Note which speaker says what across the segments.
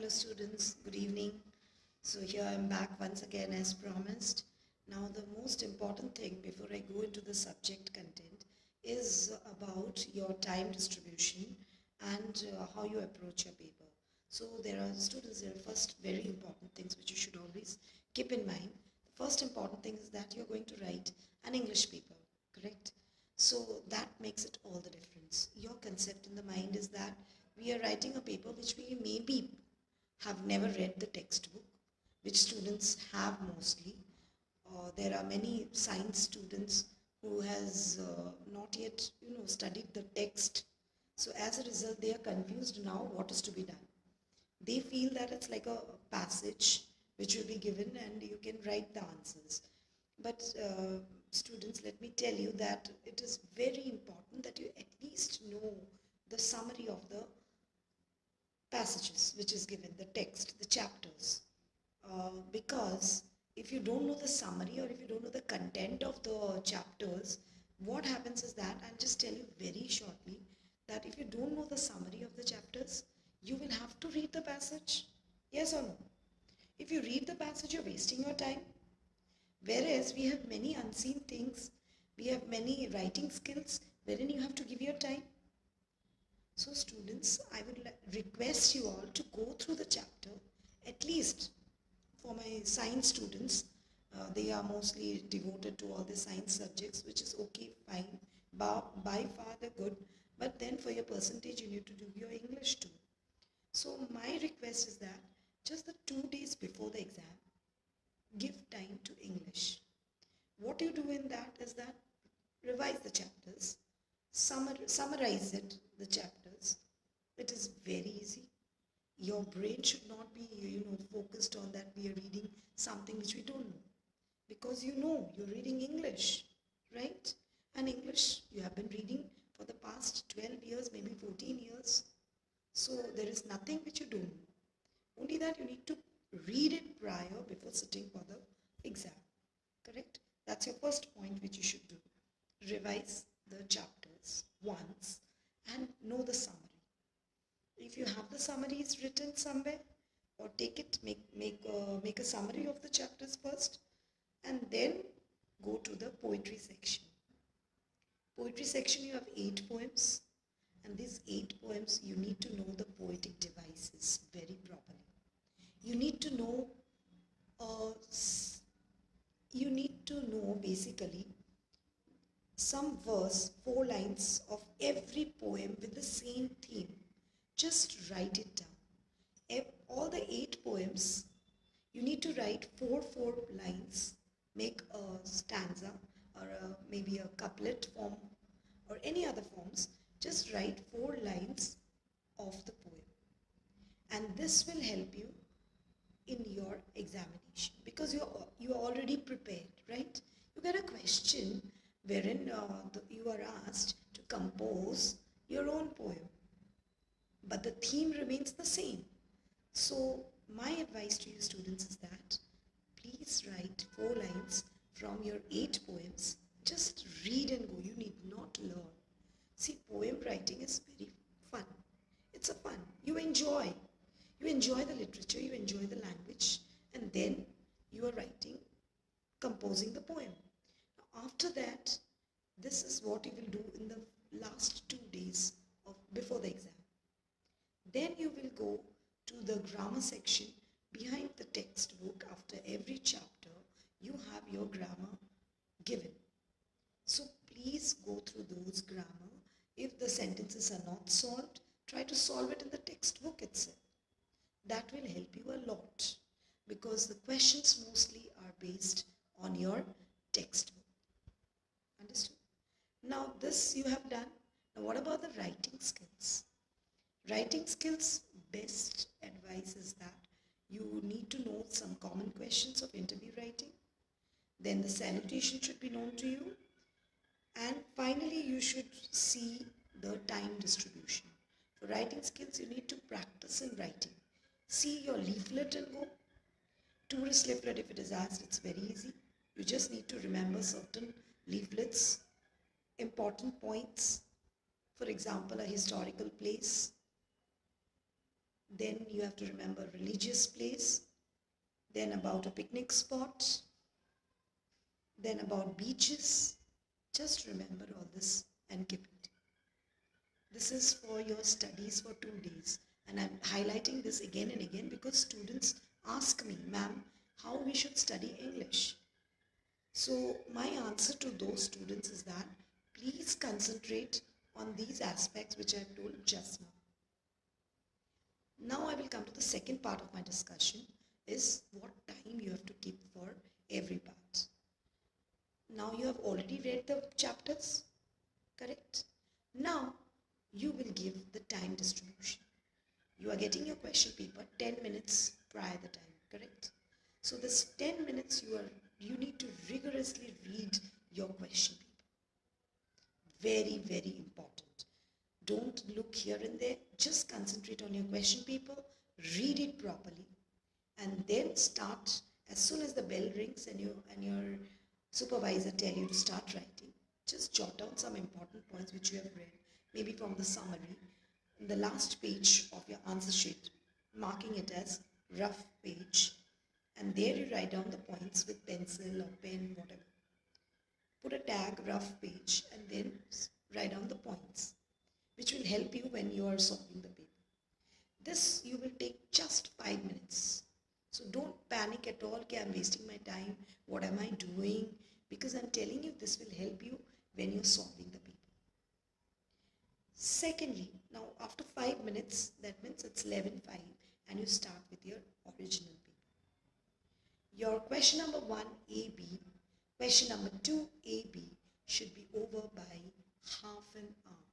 Speaker 1: Hello students, good evening. So here I am back once again as promised. Now the most important thing before I go into the subject content is about your time distribution and how you approach your paper. So there are first very important things which you should always keep in mind. The first important thing is that you're going to write an English paper, correct? So that makes it all the difference. Your concept in the mind is that we are writing a paper which we maybe have never read the textbook, which students have mostly. There are many science students who has not yet studied the text. So as a result, they are confused now what is to be done. They feel that it's like a passage which will be given and you can write the answers. But students, let me tell you that it is very important that you at least know the summary of the passages which is given, the text, the chapters. Because if you don't know the summary or if you don't know the content of the chapters, what happens is that, I'll just tell you very shortly, that if you don't know the summary of the chapters, you will have to read the passage. Yes or no? If you read the passage, you're wasting your time. Whereas we have many unseen things, we have many writing skills wherein you have to give your time. So students, I would request you all to go through the chapter, at least for my science students. They are mostly devoted to all the science subjects, which is okay, fine, by far they're good. But then for your percentage, you need to do your English too. So my request is that just the 2 days before the exam, give time to English. What you do in that is that revise the chapters, summarize it, the chapters. It is very easy. Your brain should not be, focused on that we are reading something which we don't know. Because you're reading English, right? And English you have been reading for the past 12 years, maybe 14 years. So there is nothing which you don't know. Only that you need to read it prior before sitting for the exam, correct? That's your first point which you should do. Revise the chapters once and know the summary. If you have the summaries written somewhere, or take it, make a summary of the chapters first, and then go to the poetry section. Poetry section, you have 8 poems, and these 8 poems you need to know the poetic devices very properly. You need to know basically some verse, 4 lines of every poem with the same theme. Just write it down. All the 8 poems, you need to write 4 lines, make a stanza or maybe a couplet form or any other forms. Just write 4 lines of the poem. And this will help you in your examination because you are already prepared, right? You get a question wherein you are asked to compose your own poem, but the theme remains the same. So my advice to you students is that please write 4 lines from your 8 poems. Just read and go. You need not learn. See, poem writing is very fun. It's a fun. You enjoy the literature, you enjoy the language, and then you are writing, composing the poem. Now, after that, this is what you will do in the last 2 days before the exam. Then you will go to the grammar section behind the textbook. After every chapter, you have your grammar given. So please go through those grammar. If the sentences are not solved, try to solve it in the textbook itself. That will help you a lot because the questions mostly are based on your textbook. Understood? Now this you have done. Now what about the writing skills? Writing skills, best advice is that you need to know some common questions of interview writing. Then the salutation should be known to you. And finally, you should see the time distribution. For writing skills, you need to practice in writing. See your leaflet and go. Tourist leaflet, if it is asked, it's very easy. You just need to remember certain leaflets, important points. For example, a historical place. Then you have to remember religious place, then about a picnic spot, then about beaches. Just remember all this and keep it. This is for your studies for 2 days. And I'm highlighting this again and again because students ask me, ma'am, how we should study English. So my answer to those students is that please concentrate on these aspects which I have told just now. Now I will come to the second part of my discussion, is what time you have to keep for every part. Now you have already read the chapters, correct? Now you will give the time distribution. You are getting your question paper 10 minutes prior the time, correct? So this 10 minutes you need to rigorously read your question paper. Very, very important. Don't look here and there. Just concentrate on your question paper, read it properly, and then start as soon as the bell rings and your supervisor tell you to start writing. Just jot down some important points which you have read, maybe from the summary, in the last page of your answer sheet, marking it as rough page, and there you write down the points with pencil or pen, whatever. Put a tag rough page and then write down the points, which will help you when you are solving the paper. This you will take just 5 minutes. So don't panic at all, okay, I'm wasting my time, what am I doing? Because I'm telling you this will help you when you're solving the paper. Secondly, now after 5 minutes, that means it's 11:05 and you start with your original paper. Your question number 1 AB, question number 2 AB should be over by half an hour.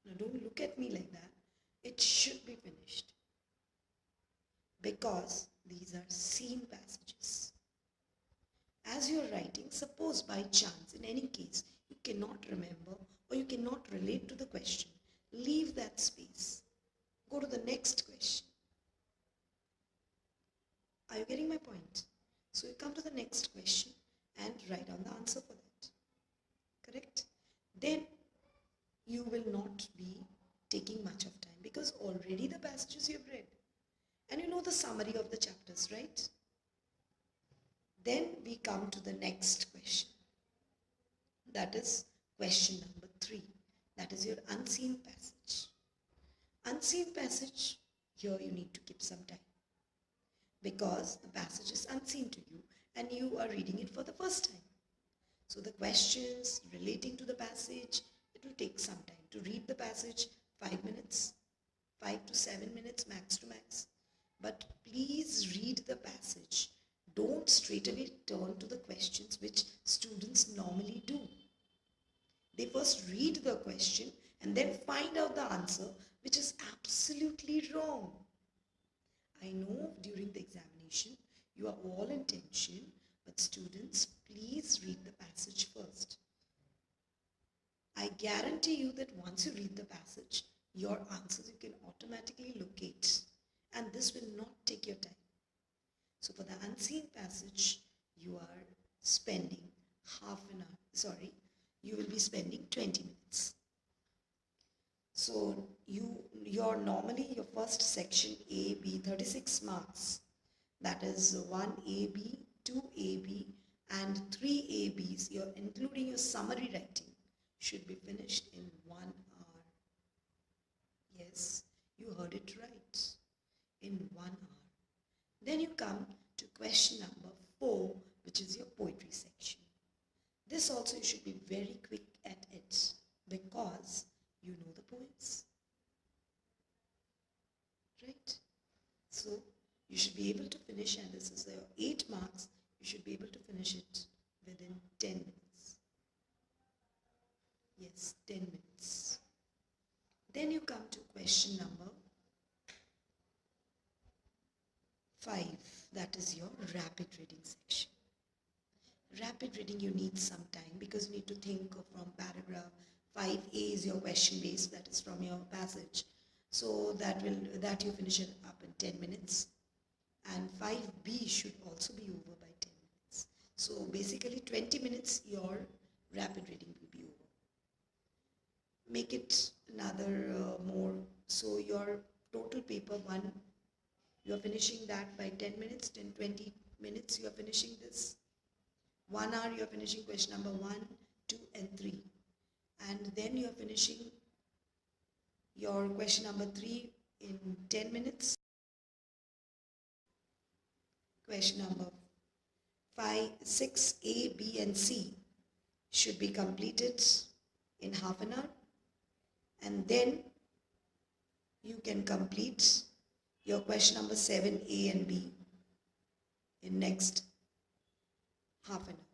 Speaker 1: Now don't look at me like that. It should be finished because these are seen passages. As you are writing, suppose by chance, in any case, you cannot remember or you cannot relate to the question, leave that space. Go to the next question. Are you getting my point? So you come to the next question and write down the answer for that. Correct? Then you will not be taking much of time because already the passages you have read. And you know the summary of the chapters, right? Then we come to the next question. That is question number 3. That is your unseen passage. Unseen passage, here you need to keep some time because the passage is unseen to you and you are reading it for the first time. So the questions relating to the passage, it will take some time. To read the passage, 5 minutes, 5 to 7 minutes max to max. But please read the passage. Don't straight away turn to the questions which students normally do. They first read the question and then find out the answer, which is absolutely wrong. I know during the examination you are all in tension, but students, please read the passage first. I guarantee you that once you read the passage, your answers you can automatically locate, and this will not take your time. So for the unseen passage, you are spending you will be spending 20 minutes. So your first section A, B, 36 marks. That is 1 AB, 2 AB and 3 ABs, including your summary writing, should be finished in 1 hour. Yes, you heard it right. In 1 hour. Then you come to question number 4, which is your poetry section. This also you should be very quick at it because you know the poems. Right? So you should be able to finish, and this is 8 marks, you should be able to finish it within 10 minutes. Yes, 10 minutes. Then you come to question number 5, that is your rapid reading section. Rapid reading you need some time because you need to think from paragraph. 5A is your question base, that is from your passage. So that you finish it up in 10 minutes. And 5B should also be over by 10 minutes. So basically 20 minutes your rapid reading will be over. Make it another more. So your total paper 1, you are finishing that by 10 minutes, 10, 20 minutes you are finishing this. 1 hour you are finishing question number 1, 2 and 3. And then you are finishing your question number 3 in 10 minutes. Question number 5, 6, A, B and C should be completed in half an hour. And then you can complete your question number 7, A and B in next half an hour.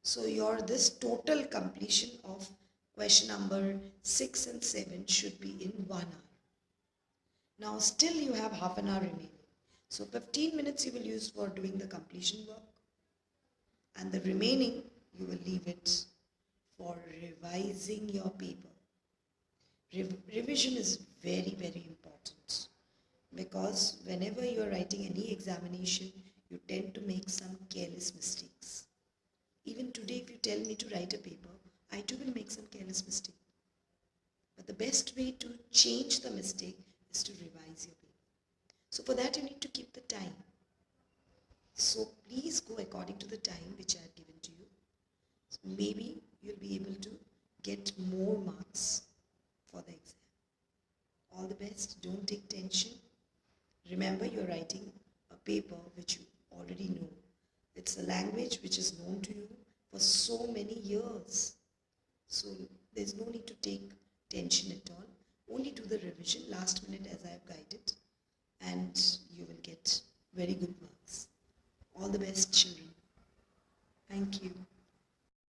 Speaker 1: So your this total completion of question number 6 and 7 should be in 1 hour. Now still you have half an hour remaining. So 15 minutes you will use for doing the completion work, and the remaining you will leave it for revising your paper. Revision is very, very important, because whenever you are writing any examination, you tend to make some careless mistakes. Even today, if you tell me to write a paper, I too will make some careless mistake. But the best way to change the mistake is to revise your paper. So for that, you need to keep the time. So please go according to the time which I have given to you. So maybe you'll be able to get more marks for the exam. All the best. Don't take tension. Remember, you're writing a paper which you already know. It's a language which is known to you for so many years. So there's no need to take tension at all. Only do the revision last minute as I have guided, and you will get very good marks. All the best, children. Thank you.